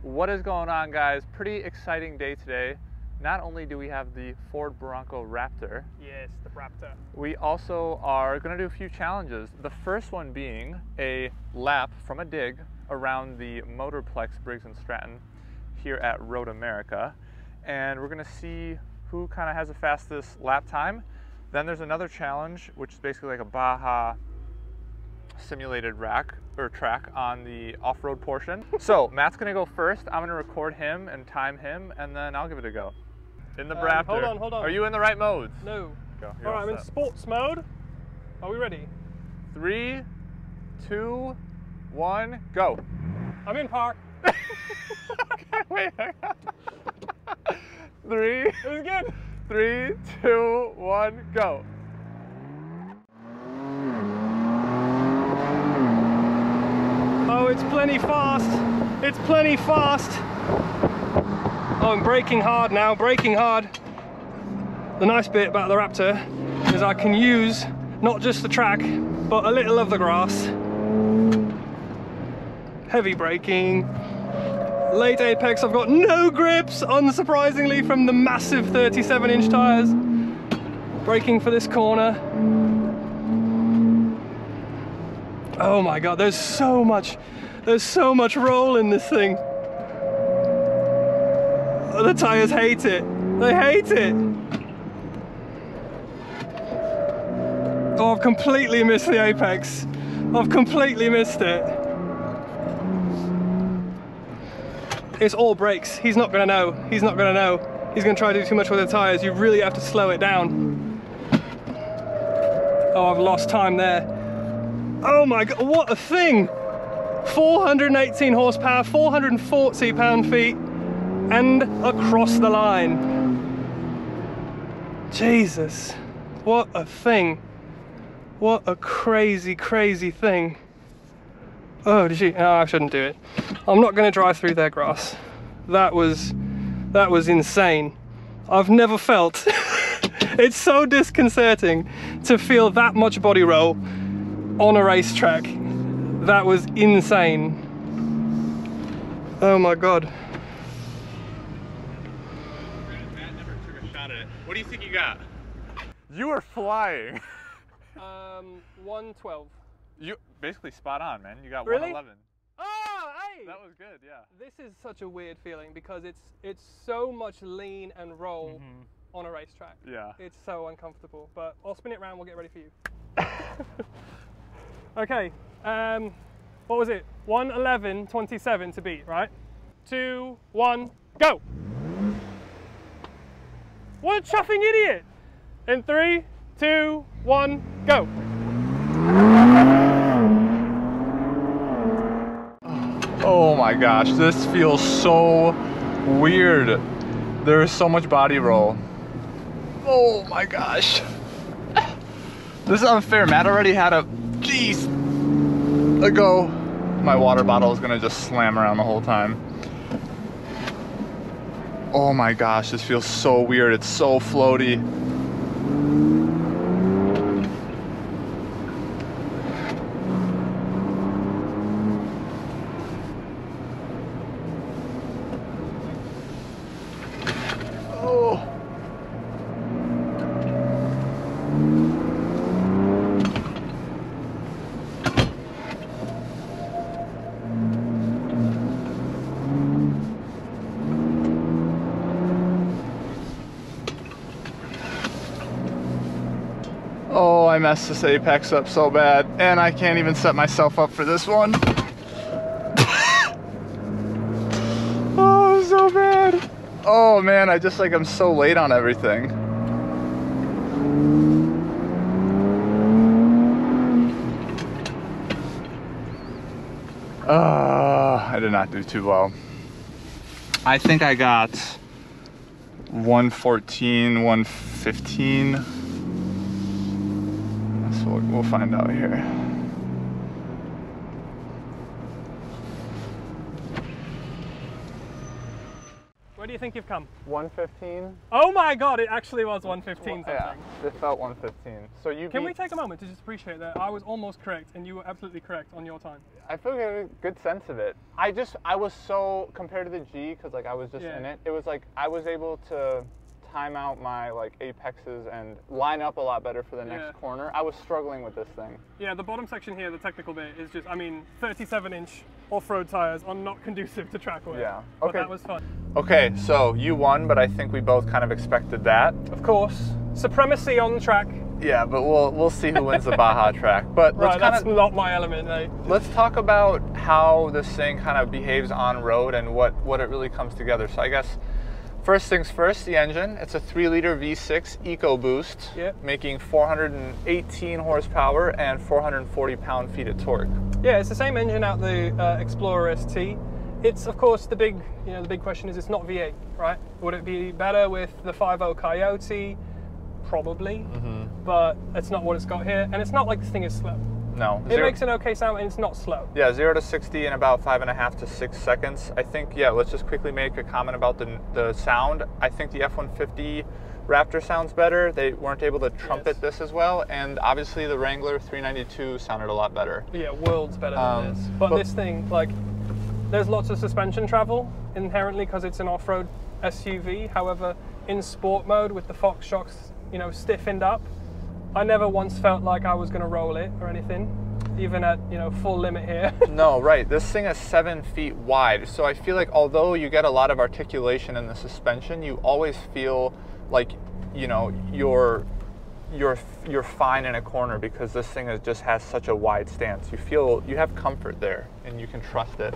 What is going on, guys? Pretty exciting day today. Not only do we have the Ford Bronco Raptor. Yes, the Braptor. We also are going to do a few challenges. The first one being a lap from a dig around the Motorplex Briggs & Stratton here at Road America. And we're going to see who kind of has the fastest lap time. Then there's another challenge, which is basically like a Baja simulated track on the off-road portion. So Matt's gonna go first. I'm gonna record him and time him, and then I'll give it a go. In the Braptor. Hold on. Are you in the right modes? No. Go. All right, I'm in sports mode. Are we ready? 3, 2, 1, go. I'm in park. Okay, wait. 3. It was good. 3, 2, 1, go. Oh, it's plenty fast. It's plenty fast. Oh, I'm braking hard now, braking hard. The nice bit about the Raptor is I can use not just the track, but a little of the grass. Heavy braking. Late apex, I've got no grips, unsurprisingly, from the massive 37-inch tires. Braking for this corner. Oh my God, there's so much roll in this thing. The tires hate it. They hate it. Oh, I've completely missed the apex. I've completely missed it. It's all brakes. He's not gonna know. He's not gonna know. He's gonna try to do too much with the tires. You really have to slow it down. Oh, I've lost time there. Oh my God, what a thing! 418 horsepower, 440 pound-feet, and across the line. Jesus, what a thing. What a crazy, crazy thing. Oh, no, I shouldn't do it. I'm not gonna drive through their grass. That was insane. I've never felt, it's so disconcerting to feel that much body roll on a racetrack. That was insane. Oh my God. Matt never took a shot at it. What do you think you got? You were flying. 112. You basically spot on, man. You got Really? 111. Oh, hey! That was good, yeah. This is such a weird feeling because it's so much lean and roll on a racetrack. Yeah. It's so uncomfortable, but I'll spin it around, we'll get ready for you. Okay, what was it? 111.27 to beat, right? 2, 1, go! What a chuffing idiot! In 3, 2, 1, go! Oh my gosh, this feels so weird. There is so much body roll. Oh my gosh. This is unfair. Matt already had a go. My water bottle is gonna just slam around the whole time. Oh my gosh, this feels so weird. It's so floaty. Oh, I messed this apex up so bad, and I can't even set myself up for this one. Oh, so bad. Oh man, I'm so late on everything. I did not do too well. I think I got 114, 115. So we'll find out here. When Where do you think you've come? 115. Oh my god, it actually was 115 something. Yeah, it felt 115. So you Can we take a moment to just appreciate that I was almost correct and you were absolutely correct on your time? I feel like I had a good sense of it. I was so, compared to the G, because like I was just in it, it was like I was able to time out my like apexes and line up a lot better for the next corner. I was struggling with this thing. Yeah, the bottom section here, the technical bit, is just, I mean, 37-inch off-road tires are not conducive to track weight. Yeah. But Okay. that was fun. Okay, so you won, but I think we both kind of expected that. Of course. Supremacy on the track. Yeah, but we'll see who wins the Baja track. But Right, that's not my element, mate. Let's talk about how this thing kind of behaves on road and what it really comes together. So I guess first things first, the engine. It's a 3-liter V6 EcoBoost, making 418 horsepower and 440 pound-feet of torque. Yeah, it's the same engine out the Explorer ST. It's, of course, the big question is it's not V8, right? Would it be better with the 5.0 Coyote? Probably, but it's not what it's got here, and it's not like this thing is slow. No. It makes an okay sound, and it's not slow. Yeah, 0 to 60 in about 5.5 to 6 seconds. I think, yeah, let's just quickly make a comment about the sound. I think the F-150 Raptor sounds better. They weren't able to trumpet this as well, and obviously the Wrangler 392 sounded a lot better. Yeah, worlds better than this. But this thing, like, there's lots of suspension travel inherently because it's an off-road SUV. However, in sport mode with the Fox shocks, you know, stiffened up, I never once felt like I was going to roll it or anything, even at, you know, full limit here. No, right. This thing is 7 feet wide, so I feel like although you get a lot of articulation in the suspension, you always feel like, you know, you're fine in a corner because this thing just has such a wide stance. You have comfort there, and you can trust it.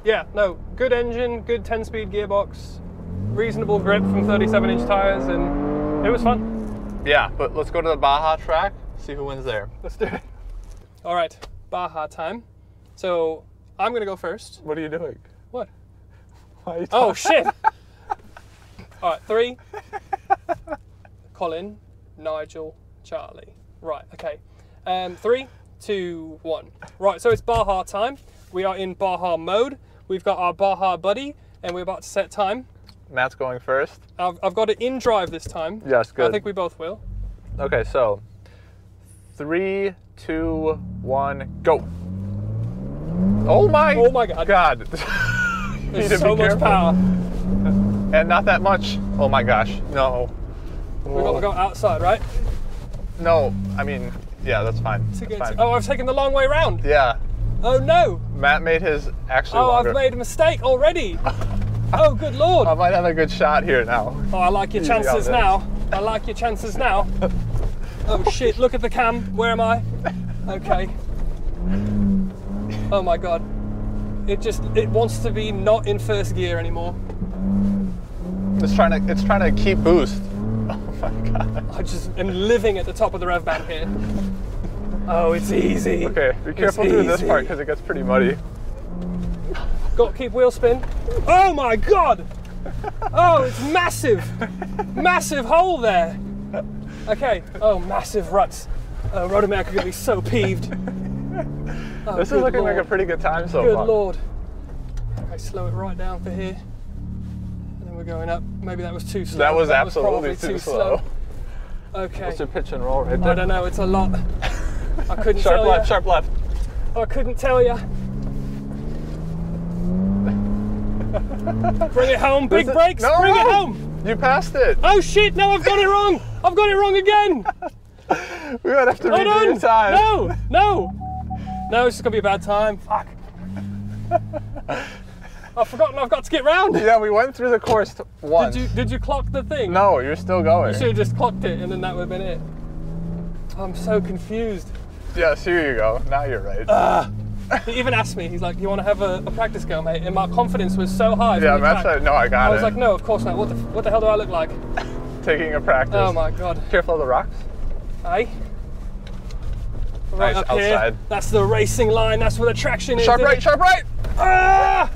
Yeah, no, good engine, good 10-speed gearbox, reasonable grip from 37-inch tires, and it was fun. Yeah, but let's go to the Baja track, see who wins there. Let's do it. All right, Baja time. So I'm gonna go first. What are you doing? What? Why are you Oh shit! All right, 3. Colin, Nigel, Charlie. Right, okay. 3, 2, 1. Right, so it's Baja time. We are in Baja mode. We've got our Baja buddy, and we're about to set time. Matt's going first. I've got it in drive this time. Yes, good. I think we both will. Okay, so 3, 2, 1, go. Oh my God. There's so much power. And not that much. Oh my gosh, no. We've got to go outside, right? No, I mean, yeah, that's fine. That's fine. Oh, I've taken the long way round. Yeah. Oh no. Matt made his actually longer. I've made a mistake already. Oh, good Lord. I might have a good shot here now. Oh, I like your chances now. I like your chances now. Oh shit, look at the cam. Where am I? Okay. Oh my God. It wants to be not in first gear anymore. It's trying to keep boost. Oh my God. I just am living at the top of the rev band here. Oh, it's easy. Okay, be careful through this part because it gets pretty muddy. Got to keep wheel spin. Oh my God! Oh, it's massive! Massive hole there. Okay. Oh, massive ruts. Road America gonna be so peeved. Oh, this is looking like a pretty good time so far. Good Lord. Okay, slow it right down for here. And then we're going up. Maybe that was too slow. That was absolutely probably too slow. Okay. What's your pitch and roll right there? I don't know, it's a lot. I couldn't sharp tell left, you. sharp left. I couldn't tell you. Bring it home, big brakes, no, bring it home. You passed it. Oh shit, no, I've got it wrong. I've got it wrong again. We might have to redo your time. No, this is gonna be a bad time. Fuck. I've forgotten I've got to get round. Yeah, we went through the course once. Did you clock the thing? No, you're still going. You should have just clocked it and then that would have been it. I'm so confused. Yes, here you go. Now you're right. He even asked me, he's like, you want to have a practice go, mate? And my confidence was so high. Yeah, Matt said, no, I got it. I was like, no, of course not. What the hell do I look like? Taking a practice. Oh my God. Careful of the rocks. Aye. Right nice, up outside. here. That's the racing line. That's where the traction is. Sharp right, sharp right. Ah!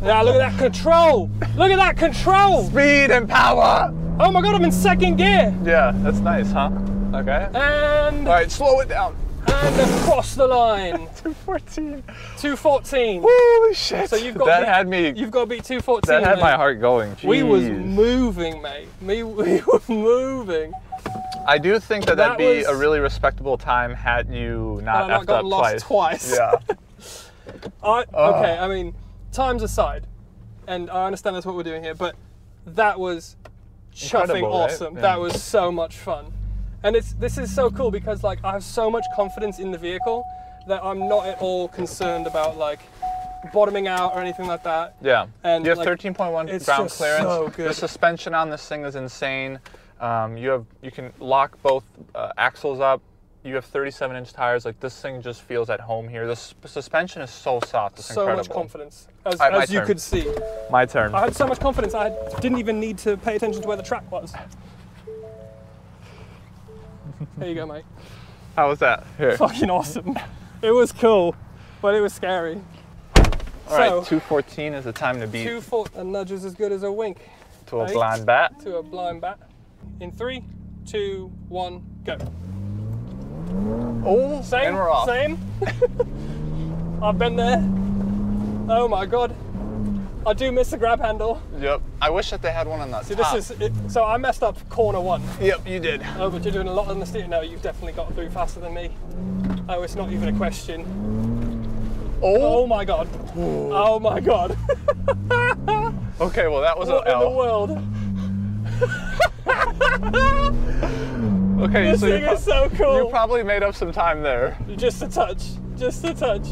Yeah, look at that control. Look at that control. Speed and power. Oh my God, I'm in second gear. Yeah, that's nice, huh? Okay. And... All right, slow it down. And across the line. 214. 214. Holy shit. So you've got you've got to beat 214. That had mate. my heart going. Jeez. We was moving, mate. We were moving. I do think that'd be a really respectable time had you not effed gotten up lost twice. Yeah. Okay, I mean, times aside, and I understand that's what we're doing here, but that was chuffing awesome. Right? Yeah. That was so much fun. And this is so cool because like I have so much confidence in the vehicle that I'm not at all concerned about like bottoming out or anything like that. Yeah. And you have like, 13.1 ground clearance. So good. The suspension on this thing is insane. You can lock both axles up. You have 37-inch tires. Like this thing just feels at home here. This suspension is so soft. It's incredible. So much confidence, as you could see. My turn. I had so much confidence. I didn't even need to pay attention to where the track was. There you go, mate. How was that? Here. Fucking awesome. It was cool, but it was scary. All right, 214 is the time to beat. 214, a nudge is as good as a wink. To a blind bat. To a blind bat. In 3, 2, 1, go. Oh, same, and we're off. Same. I've been there. Oh my god. I do miss the grab handle. Yep. I wish that they had one on that top. This is it. So I messed up corner 1. Yep, you did. Oh, but you're doing a lot on the steering. No, you've definitely got through faster than me. Oh, it's not even a question. Oh my god. Ooh. Oh my god. Okay, well that was what an L. in the world? Okay, this thing is so cool. You probably made up some time there. Just a touch. Just a touch.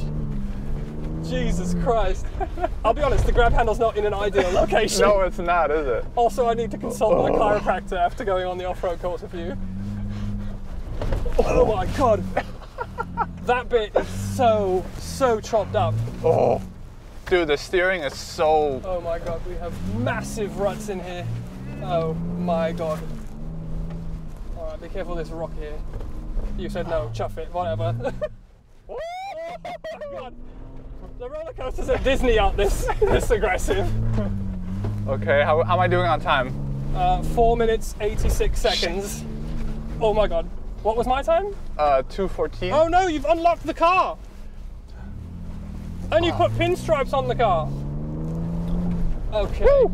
Jesus Christ. I'll be honest, the grab handle's not in an ideal location. No, it's not, is it? Also, I need to consult my chiropractor after going on the off-road course with you. Oh my god. That bit is so chopped up. Oh. Dude, the steering is so... Oh my god, we have massive ruts in here. Oh my god. Alright, be careful of this rock here. You said no, chuff it, whatever. Oh my god. The roller coasters at Disney aren't this aggressive. Okay, how am I doing on time? 4 minutes, 86 seconds. Shit. Oh my god. What was my time? 2:14. Oh no, you've unlocked the car. And you put pinstripes on the car. Okay. Woo.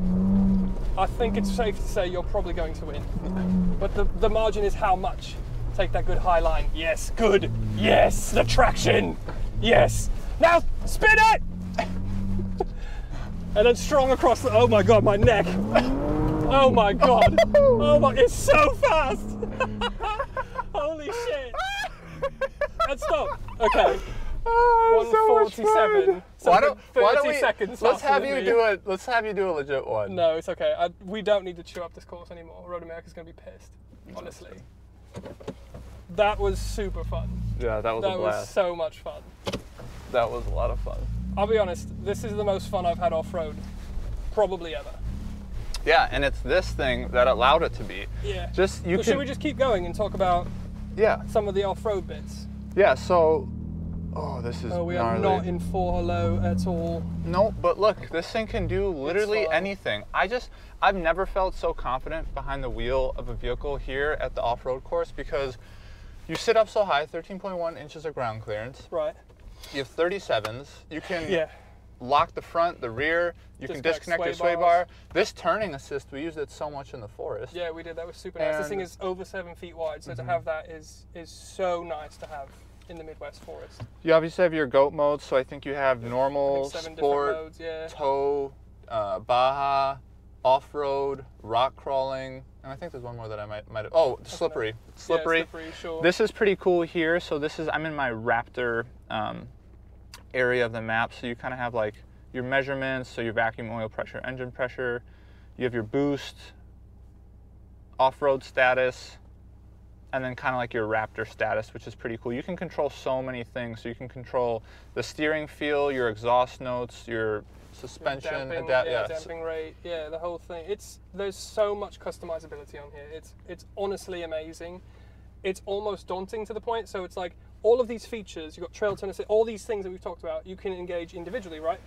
I think it's safe to say you're probably going to win. But the margin is how much? Take that good high line. Yes, good. Yes, the traction. Yes. Now spin it! And then strong across the, oh my god, my neck. Oh my god. Oh my, it's so fast. Holy shit. And stop. Okay. Oh, 147. So why don't 30 we, seconds. Let's have you do it. Let's have you do a legit one. No, it's okay. We don't need to chew up this course anymore. Road America's going to be pissed. Honestly. That was super fun. Yeah, that was a blast. That was so much fun. That was a lot of fun. I'll be honest. This is the most fun I've had off road, probably ever. Yeah, and it's this thing that allowed it to be. Yeah. Should we just keep going and talk about some of the off road bits? Yeah. So. Oh, this is we gnarly. are not in 4 hello at all. No, but look, this thing can do literally anything. I've never felt so confident behind the wheel of a vehicle here at the off-road course because you sit up so high, 13.1 inches of ground clearance. Right. You have 37s. You can lock the front, the rear. You can disconnect your sway bar. This turning assist, we used it so much in the forest. Yeah, we did. That was super nice. This thing is over 7 feet wide, so to have that is so nice to have in the Midwest forest. You obviously have your GOAT modes, so I think you have normal, sport, modes, tow, Baja, off-road, rock crawling, and I think there's one more that I might have. Oh, slippery. Slippery. Yeah, slippery, sure. This is pretty cool here. So I'm in my Braptor area of the map. So you kind of have like your measurements, so your vacuum oil pressure, engine pressure. You have your boost, off-road status, and then kind of like your Braptor status, which is pretty cool. You can control so many things. So you can control the steering feel, your exhaust notes, your suspension, damping rate, the whole thing. There's so much customizability on here. It's honestly amazing. It's almost daunting to the point. So it's like all of these features, you've got trail turn assist, all these things that we've talked about, you can engage individually, right?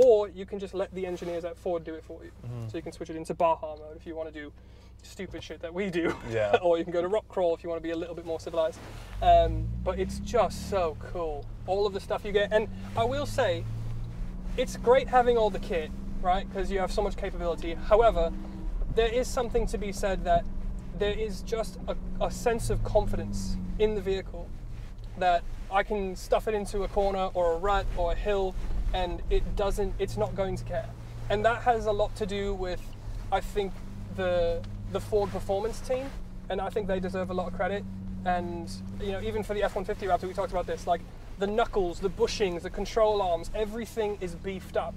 or you can just let the engineers at Ford do it for you. So you can switch it into Baja mode if you want to do stupid shit that we do. Yeah. Or you can go to rock crawl if you want to be a little bit more civilized. But it's just so cool. All of the stuff you get. And I will say, it's great having all the kit, right? Because you have so much capability. However, there is something to be said that there is just a sense of confidence in the vehicle that I can stuff it into a corner or a rut or a hill and it's not going to care. And that has a lot to do with, I think, the Ford performance team, and I think they deserve a lot of credit. And you know, even for the F-150 Raptor, we talked about this, like the knuckles, the bushings, the control arms, everything is beefed up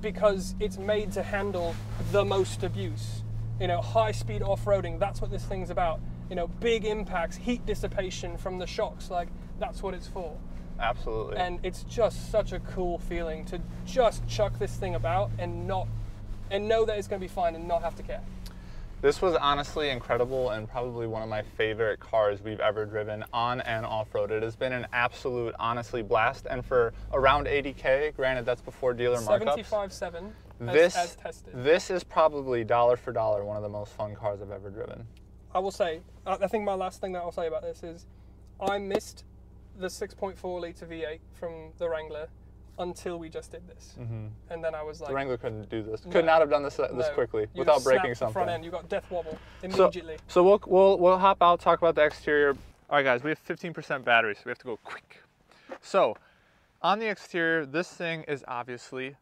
because it's made to handle the most abuse. You know, high speed off-roading, that's what this thing's about. You know, big impacts, heat dissipation from the shocks, like that's what it's for. Absolutely. And it's just such a cool feeling to just chuck this thing about and know that it's going to be fine and not have to care. This was honestly incredible and probably one of my favorite cars we've ever driven on and off-road. It has been an absolute, honestly, blast. And for around 80K, granted that's before dealer markups. 75.7 as tested. This is probably dollar for dollar one of the most fun cars I've ever driven. I will say, I think my last thing that I'll say about this is I missed the 6.4 litre V8 from the Wrangler until we just did this. And then I was like, the Wrangler couldn't do this. Could not have done this quickly you without breaking the something. Front end, you got death wobble immediately. So we'll hop out, talk about the exterior. All right, guys, we have 15% battery, so we have to go quick. So on the exterior, this thing is obviously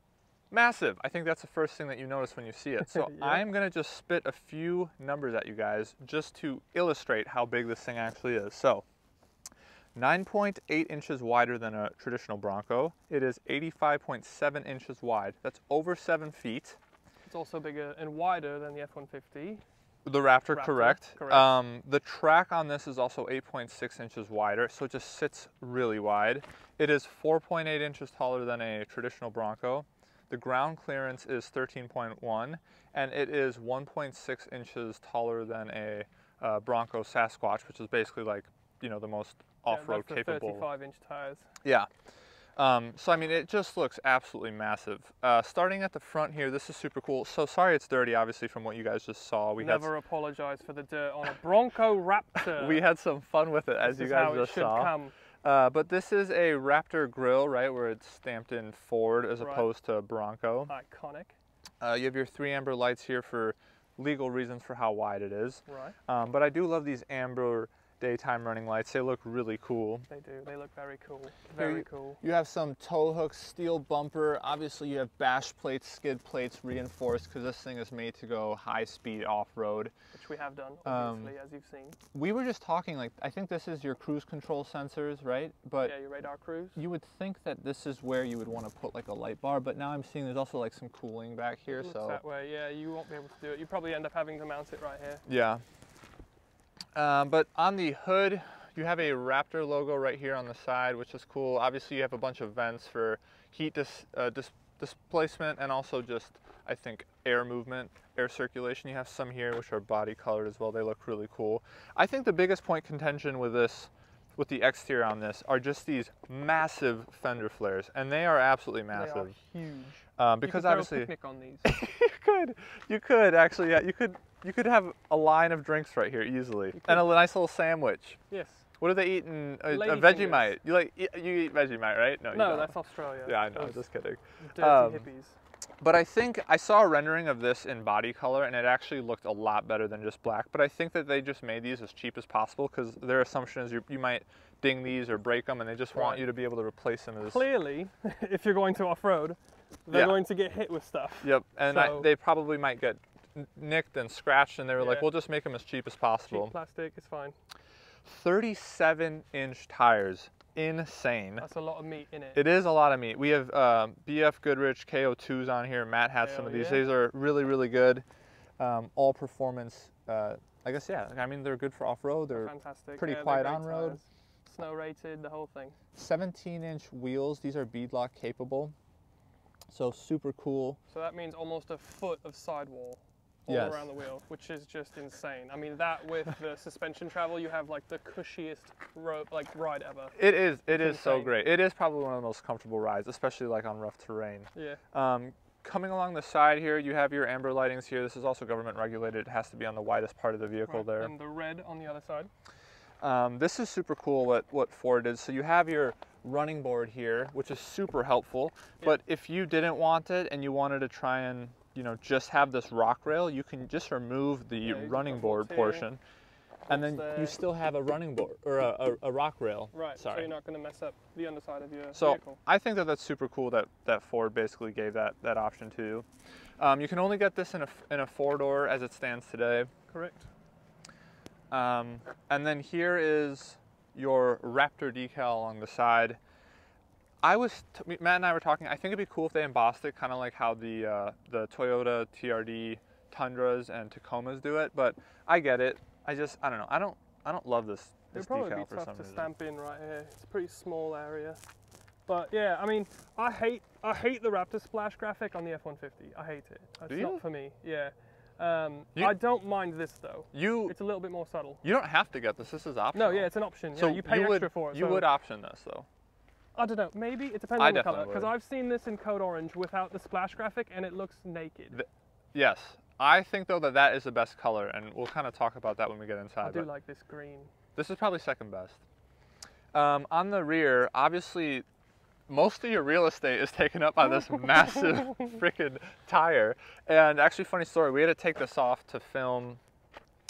massive. I think that's the first thing that you notice when you see it. So Yeah. I'm gonna just spit a few numbers at you guys just to illustrate how big this thing actually is. So 9.8 inches wider than a traditional Bronco. It is 85.7 inches wide. That's over 7 feet. It's also bigger and wider than the F-150. The Raptor, correct. Correct. The track on this is also 8.6 inches wider, so it just sits really wide. It is 4.8 inches taller than a traditional Bronco. The ground clearance is 13.1, and it is 1.6 inches taller than a Bronco Sasquatch, which is basically like, you know, the most off-road capable. 35-inch tires. Yeah. So I mean, it just looks absolutely massive. Starting at the front here, this is super cool. So sorry it's dirty, obviously, from what you guys just saw. We never apologize for the dirt on a Bronco Raptor. We had some fun with it, as you guys just saw. But this is a Raptor grille, right, where it's stamped in Ford as opposed to Bronco. Iconic. You have your 3 amber lights here for legal reasons for how wide it is. Right. But I do love these amber daytime running lights. They look really cool. They do. They look very cool. Very cool. You have some tow hooks, steel bumper. Obviously, you have bash plates, skid plates reinforced because this thing is made to go high speed off-road. Which we have done, obviously, as you've seen. We were just talking, like, I think this is your cruise control sensors, right? But yeah, your radar cruise. You would think that this is where you would want to put like a light bar, but now I'm seeing there's also like some cooling back here. So that way, yeah, you won't be able to do it. You probably end up having to mount it right here. Yeah. But on the hood, you have a Raptor logo right here on the side, which is cool. Obviously, you have a bunch of vents for heat displacement and also just, I think, air movement, air circulation. You have some here which are body colored as well. They look really cool. I think the biggest point contention with this, with the exterior on this, are just these massive fender flares, and they are absolutely massive. They are huge. Because you could obviously, throw a picnic on these. you could actually, yeah, you could have a line of drinks right here easily, and a nice little sandwich. Yes. What do they eat in a fingers. Vegemite? You eat Vegemite, right? No, you don't. That's Australia. Yeah, I know. Just kidding. Dirty hippies. But I think I saw a rendering of this in body color, and it actually looked a lot better than just black. But I think that they just made these as cheap as possible because their assumption is you might ding these or break them, and they just want you to be able to replace them as. Clearly, if you're going to off-road, they're going to get hit with stuff. Yep, and they probably might get nicked and scratched, and they were like, we'll just make them as cheap as possible. Cheap plastic is fine. 37-inch tires. Insane. That's a lot of meat in it. It is a lot of meat. We have BF Goodrich KO2s on here. Matt has some of these. These are really, really good. All performance. I guess, yeah. I mean, they're good for off-road. They're fantastic. Pretty quiet on-road. Snow rated, the whole thing. 17-inch wheels. These are beadlock capable. So super cool. So that means almost a foot of sidewall. all Yes. around the wheel, which is just insane. I mean, that with the suspension travel, you have like the cushiest ride ever. It is so insane. great. It is probably one of the most comfortable rides, especially like on rough terrain. Yeah. Coming along the side here, you have your amber lightings here. This is also government regulated. It has to be on the widest part of the vehicle Right. there. And the red on the other side. This is super cool what Ford did. So you have your running board here, which is super helpful. Yeah. But if you didn't want it and you wanted to try and just have this rock rail, you can just remove the running board portion, and then you still have a running board or a rock rail. Right. Sorry. So you're not going to mess up the underside of your So vehicle. I think that's super cool that Ford basically gave that option to you. You can only get this in a 4-door as it stands today. Correct. And then here is your Raptor decal along the side. Matt and I were talking, I think it'd be cool if they embossed it, kind of like how the Toyota TRD Tundras and Tacomas do it, but I get it. I don't know. I don't love this It'd probably decal be for some tough to reason. stamp in right here. It's a pretty small area. But yeah, I mean, I hate the Raptor splash graphic on the F-150. I hate it. It's not for me. Yeah. I don't mind this though. It's a little bit more subtle. You don't have to get this. This is optional. No, yeah, it's an option. So yeah, you pay extra for it. You would option this though. I don't know. Maybe it depends on the color. Because I've seen this in Code Orange without the splash graphic, and it looks naked. Yes, I think though that is the best color, and we'll kind of talk about that when we get inside. I do like this green. This is probably second best. On the rear, obviously, most of your real estate is taken up by this massive freaking tire. And actually, funny story, we had to take this off to film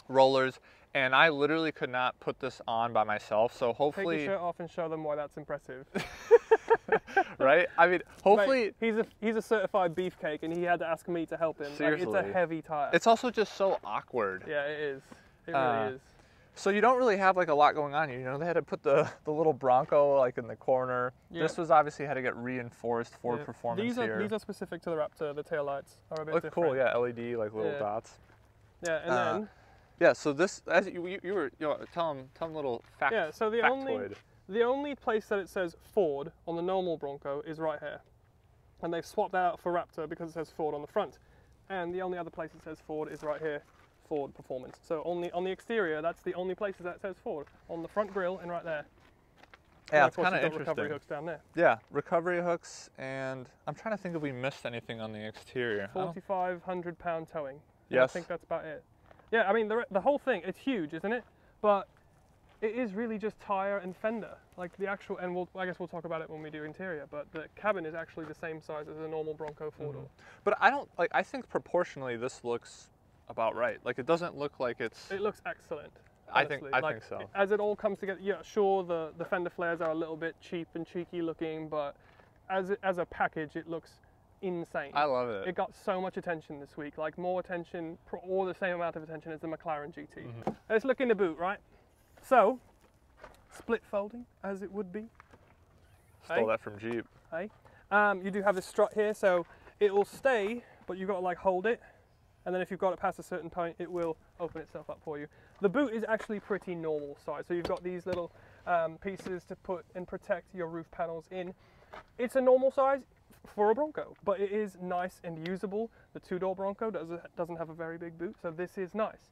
rollers, and I literally could not put this on by myself. So hopefully, take your shirt off and show them why that's impressive. Right? I mean, hopefully, mate, he's a certified beefcake, and he had to ask me to help him. Seriously. Like, it's a heavy tire. It's also just so awkward. Yeah, it is. It really is. So you don't really have like a lot going on here. They had to put the little Bronco like in the corner. Yeah. This was obviously had to get reinforced for performance here. These are specific to the Raptor. The taillights are a bit different. Cool, yeah, LED like little dots. Yeah, and then. Yeah, so this, as you were, tell them a little fact. Yeah, so the only place that it says Ford on the normal Bronco is right here, and they've swapped that out for Raptor because it says Ford on the front, and the only other place it says Ford is right here, Ford Performance. So only on the exterior, that's the only places that it says Ford, on the front grille and right there. Yeah, and it's kind of interesting. Recovery hooks down there. Yeah, recovery hooks, and I'm trying to think if we missed anything on the exterior. 4,500 pound towing. Yes. I think that's about it. Yeah, I mean, the whole thing, it's huge, isn't it? But it is really just tire and fender. Like the actual, and I guess we'll talk about it when we do interior, but the cabin is actually the same size as a normal Bronco 4-door. But I think proportionally this looks about right. Like it doesn't look like it's... It looks excellent. Honestly. I think so. As it all comes together, yeah, sure, the fender flares are a little bit cheap and cheeky looking, but as a package, it looks insane. I love it. It got so much attention this week, like more attention, or the same amount of attention as the McLaren GT. Let's look in the boot, right? So, split folding, as it would be. Stole that from Jeep. Hey, you do have this strut here, so it will stay, but you've got to like hold it, and then if you've got it past a certain point, it will open itself up for you. The boot is actually pretty normal size, so you've got these little pieces to put and protect your roof panels in. It's a normal size for a Bronco, but it is nice and usable. The 2-door Bronco doesn't have a very big boot, so this is nice.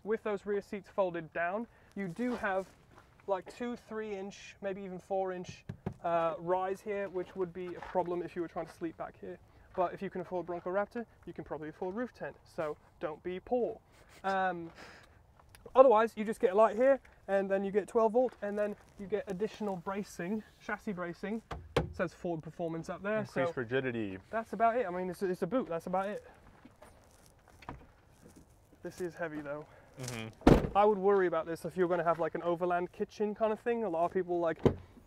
With those rear seats folded down, you do have like 2, 3-inch, maybe even 4-inch rise here, which would be a problem if you were trying to sleep back here. But if you can afford Bronco Raptor, you can probably afford roof tent, so don't be poor. Otherwise, you just get a light here, and then you get 12 volt, and then you get additional bracing, chassis bracing. It says Ford Performance up there. Increased rigidity. That's about it. I mean, it's a boot, that's about it. This is heavy though. I would worry about this if you're going to have like an overland kitchen kind of thing. A lot of people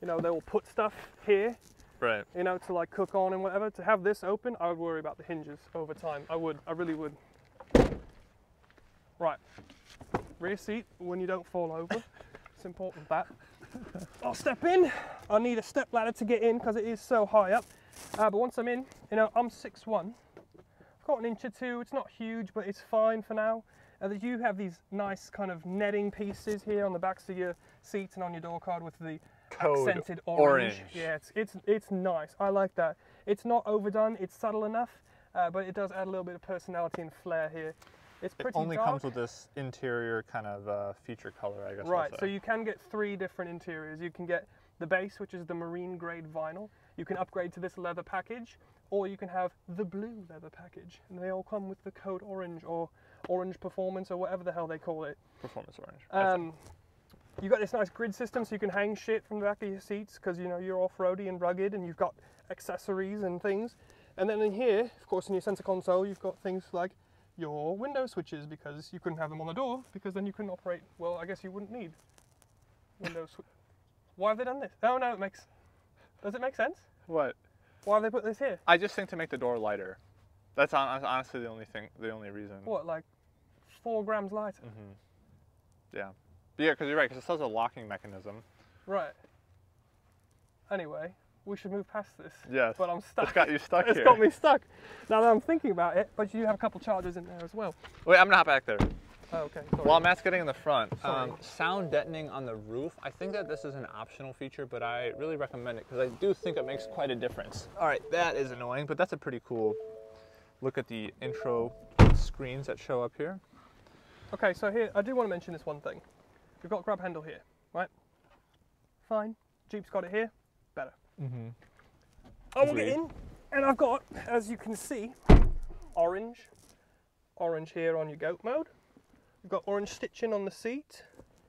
they will put stuff here, right? To like cook on and whatever. To have this open, I would worry about the hinges over time. I really would. Right, rear seat when you don't fall over. It's important that. I'll step in. I need a step ladder to get in because it is so high up. But once I'm in, I'm 6'1". I've got 1 inch or 2. It's not huge, but it's fine for now. You have these nice kind of netting pieces here on the backs of your seats and on your door card with the accented orange. Yeah, it's nice. I like that. It's not overdone. It's subtle enough. but it does add a little bit of personality and flair here. It's pretty It only dark. comes with this interior kind of feature color, I guess. Right, so you can get 3 different interiors. You can get the base, which is the marine grade vinyl. You can upgrade to this leather package, or you can have the blue leather package. And they all come with the code orange or orange performance or whatever the hell they call it. Performance orange. You've got this nice grid system, so you can hang shit from the back of your seats because you know you're off-roady and rugged, and you've got accessories and things. And then in here, of course, in your center console, you've got things like your window switches, because you couldn't have them on the door, because then you couldn't operate. Well, I guess you wouldn't need window switch. Why have they done this? Oh no, does it make sense? What? Why have they put this here? I just think to make the door lighter. That's honestly the only reason. What, like 4 grams lighter? Yeah. But yeah, because you're right, because it still has a locking mechanism. Right. Anyway, we should move past this. Yes. But I'm stuck. It's got you stuck here. It's got me stuck. Now that I'm thinking about it, but you have a couple chargers in there as well. Wait, I'm gonna hop back there. Oh, okay. Sorry. While Matt's getting in the front, Sorry. sound deadening on the roof. I think that this is an optional feature, but I really recommend it because I do think it makes quite a difference. All right, that is annoying, but that's a pretty cool look at the intro screens that show up here. Okay, so here, I do want to mention this one thing. We've got grab handle here, right? Fine. Jeep's got it here. Better. I will get in, and I've got, as you can see, orange here on your goat mode. You've got orange stitching on the seat.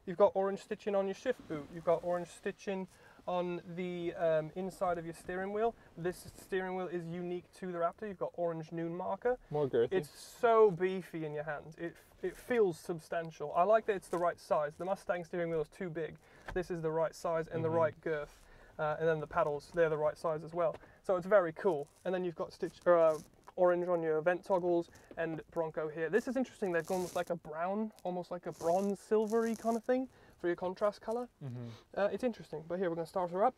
You've got orange stitching on your shift boot. You've got orange stitching on the inside of your steering wheel. This steering wheel is unique to the Raptor. You've got orange noon marker. More girthy. It's so beefy in your hands. It feels substantial. I like that it's the right size. The Mustang steering wheel is too big. This is the right size and the right girth. And then the paddles, they're the right size as well. So it's very cool. And then you've got orange on your vent toggles and Bronco here. This is interesting. They've gone with like a brown, almost like a bronze silvery kind of thing for your contrast color. It's interesting. But here, we're going to start her up.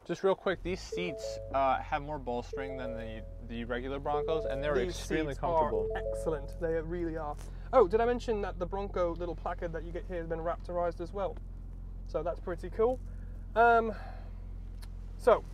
Just real quick, these seats have more bolstering than the regular Broncos, and they're extremely comfortable. Are excellent. They really are. Oh, did I mention that the Bronco little placard that you get here has been Raptorized as well? So that's pretty cool. So,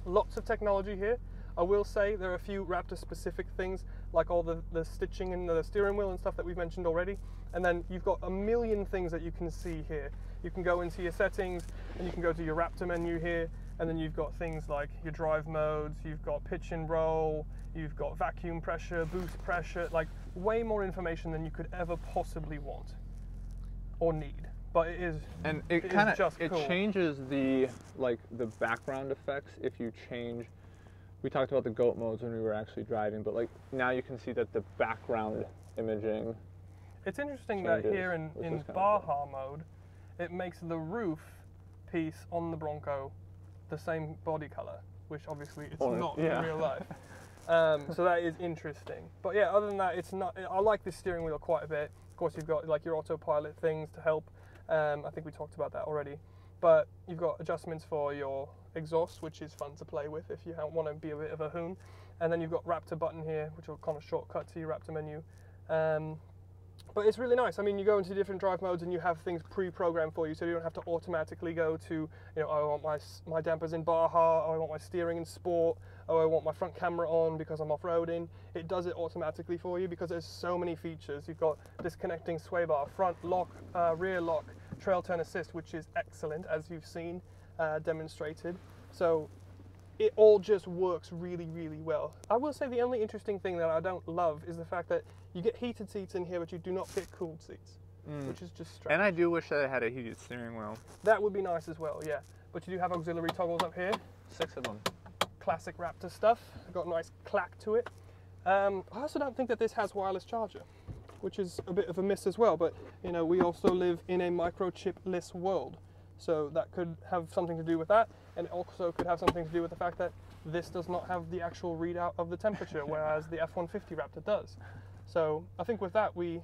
lots of technology here. I will say there are a few Raptor specific things, like all the stitching in the steering wheel and stuff that we've mentioned already. And then you've got a million things that you can see here. You can go into your settings and you can go to your Raptor menu here, and then you've got things like your drive modes, you've got pitch and roll, you've got vacuum pressure, boost pressure, like way more information than you could ever possibly want or need. But it is, and it cool. Changes the background effects if you change. We talked about the goat modes when we were actually driving, but like now you can see that the background imaging. It's interesting that here in Baja mode, it makes the roof piece on the Bronco the same body color, which obviously it's not in real life. So that is interesting. But yeah, other than that, it's not. I like this steering wheel quite a bit. Of course, you've got like your autopilot things to help. I think we talked about that already. But you've got adjustments for your exhaust, which is fun to play with if you want to be a bit of a hoon. And then you've got Raptor button here, which will kind of shortcut to your Raptor menu. But it's really nice. I mean, you go into different drive modes and you have things pre-programmed for you, so you don't have to automatically go to, you know, oh, I want my dampers in Baja, oh, I want my steering in Sport, oh, I want my front camera on because I'm off-roading. It does it automatically for you because there's so many features. You've got disconnecting sway bar, front lock, rear lock, trail turn assist, which is excellent, as you've seen demonstrated. So it all just works really, really well. I will say the only interesting thing that I don't love is the fact that you get heated seats in here, but you do not get cooled seats, which is just strange. And I do wish that it had a heated steering wheel. That would be nice as well, yeah. But you do have auxiliary toggles up here. 6 of them. Classic Raptor stuff. Got a nice clack to it. I also don't think that this has wireless charger, which is a bit of a miss as well. But you know, we also live in a microchip-less world, so that could have something to do with that, and it also could have something to do with the fact that this does not have the actual readout of the temperature, whereas the F-150 Raptor does. So I think with that we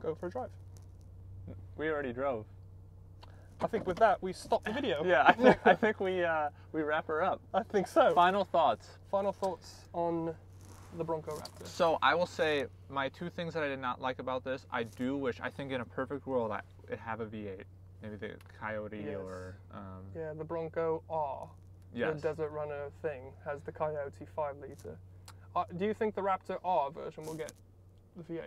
go for a drive. We already drove. I think with that we stop the video. Yeah, I think we wrap her up. I think so. Final thoughts. Final thoughts on the Bronco Raptor. So I will say my 2 things that I did not like about this. I do wish, I think in a perfect world, it have a V8. Maybe the Coyote or... yeah, the Bronco R. Yes. The Desert Runner thing has the Coyote 5 litre. Do you think the Raptor R version will get the V8?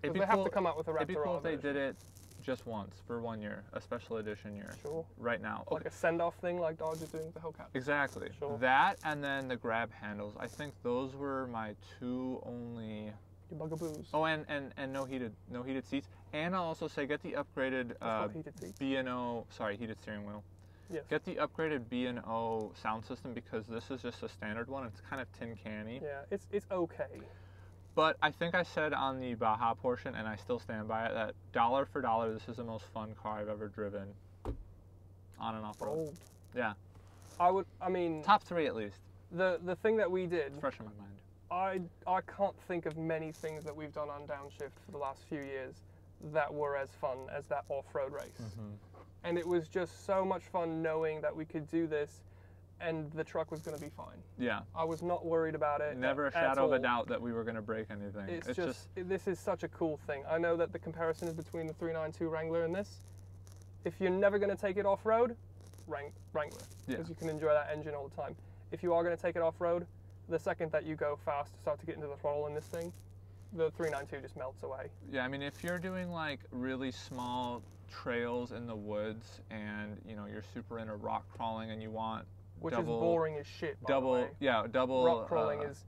Because they have to come out with a Raptor R. It'd be cool if they version. did it just once for 1 year, a special edition year. Sure. Right now. Like a send-off thing, like Dodge is doing with the Hellcat. Exactly. Sure. That and then the grab handles. I think those were my 2 only. Your bugaboos. Oh, and no heated seats. And I'll also say get the upgraded heated seats. B&O. Sorry, heated steering wheel. Yes. Get the upgraded B&O sound system because this is just a standard one. It's kind of tin canny. Yeah, it's okay. But I think I said on the Baja portion, and I still stand by it, that dollar for dollar, this is the most fun car I've ever driven on and off road. Old. Yeah. I mean, Top 3 at least. the thing that we did, It's fresh in my mind. I can't think of many things that we've done on Downshift for the last few years that were as fun as that off-road race. Mm-hmm. And it was just so much fun knowing that we could do this and the truck was going to be fine. Yeah. I was not worried about it. Never a shadow of a doubt that we were going to break anything. It's just, this is such a cool thing. I know that the comparison is between the 392 Wrangler and this. If you're never going to take it off-road, Wrangler, because you can enjoy that engine all the time. If you are going to take it off-road, the second that you go fast, start to get into the throttle in this thing, the 392 just melts away. Yeah, I mean, if you're doing like really small trails in the woods and, you know, you're super into rock crawling and you want Which is boring as shit, by the way. Double rock crawling is...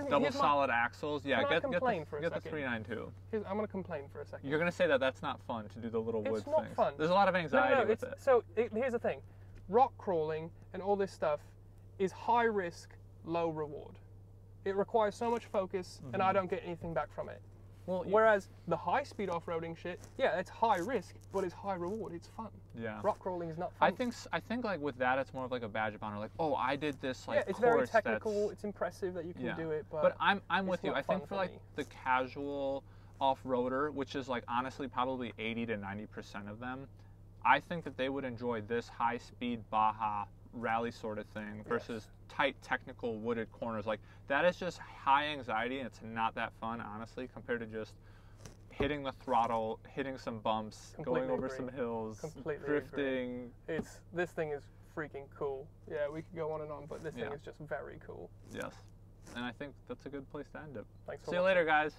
Double solid axles. Yeah, get the 392. I'm going to complain for a second. You're going to say that that's not fun to do the little wood things. It's not fun. There's a lot of anxiety with it. So here's the thing. Rock crawling and all this stuff is high risk, low reward. It requires so much focus and I don't get anything back from it. Well, whereas the high-speed off-roading shit, yeah, it's high risk, but it's high reward. It's fun. Yeah. Rock crawling is not fun. I think like with that, it's more of like a badge of honor. Like, oh, I did this like it's very technical. It's impressive that you can do it, but I'm with you. I think for like the casual off-roader, which is like honestly probably 80 to 90% of them, I think that they would enjoy this high-speed Baja rally sort of thing versus tight technical wooded corners. Like that is just high anxiety and it's not that fun, honestly, compared to just hitting the throttle, hitting some bumps, going over some hills, drifting. This thing is freaking cool. Yeah, we could go on and on, but this thing is just very cool. Yes, and I think that's a good place to end it. Thanks for See you later, guys.